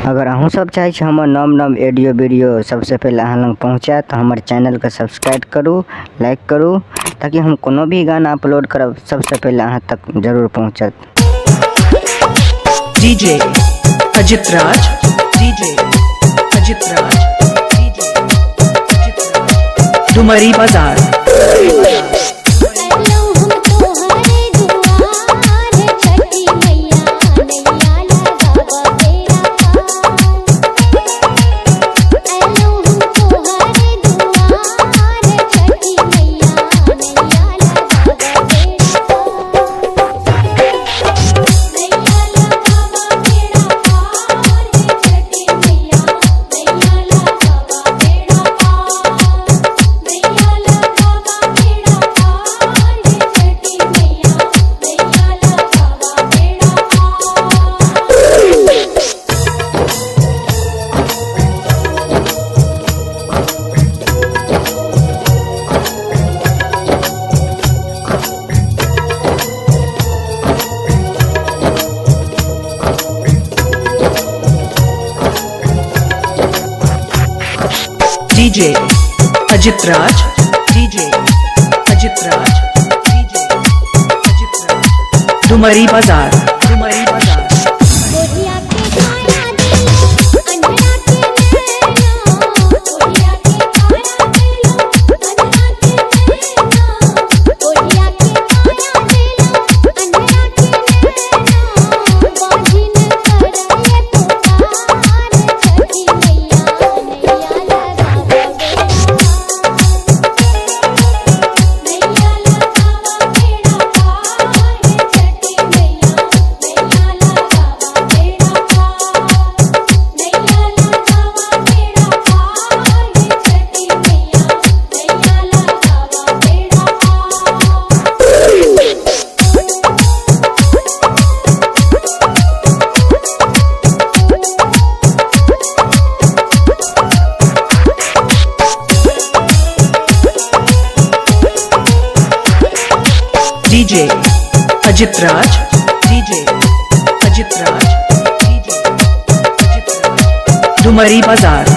अगर अहूँ सब चाहे हमर नव नव ऑडियो वीडियो सबसे पहले अहाँ लग पहुँचा तो हमारे चैनल के सब्सक्राइब करूँ, लाइक करूँ, ताकि हम कोनो भी गाना अपलोड करब सबसे पहले अहाँ तक जरूर पहुँचत। डीजे अजित राज, डीजे अजित राज, डीजे अजित राज, डुमरी बाजार। डीजे अजित राज, डीजे अजित राज, डीजे अजित राज, डुमरी बाजार, डुमरी बाजार। डीजे अजित राज, डीजे अजित राज, डीजे अजित राज, डुमरी बाजार।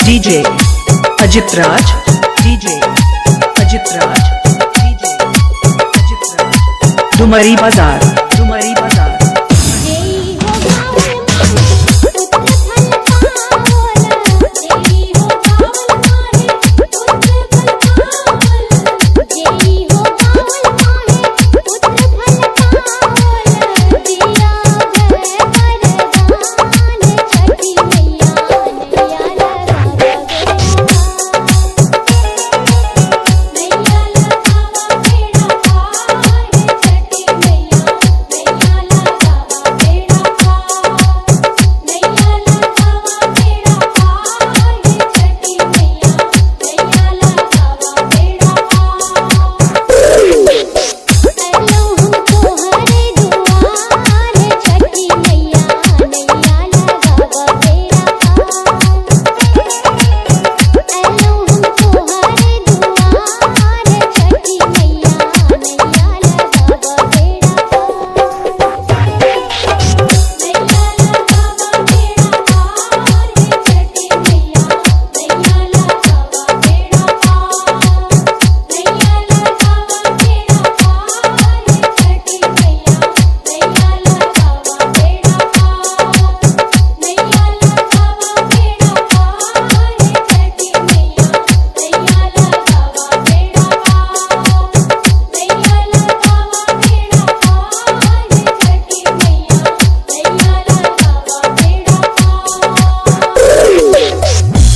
डीजे अजित राज, डीजे अजित राज, डीजे अजित राज, डुमरी बाजार।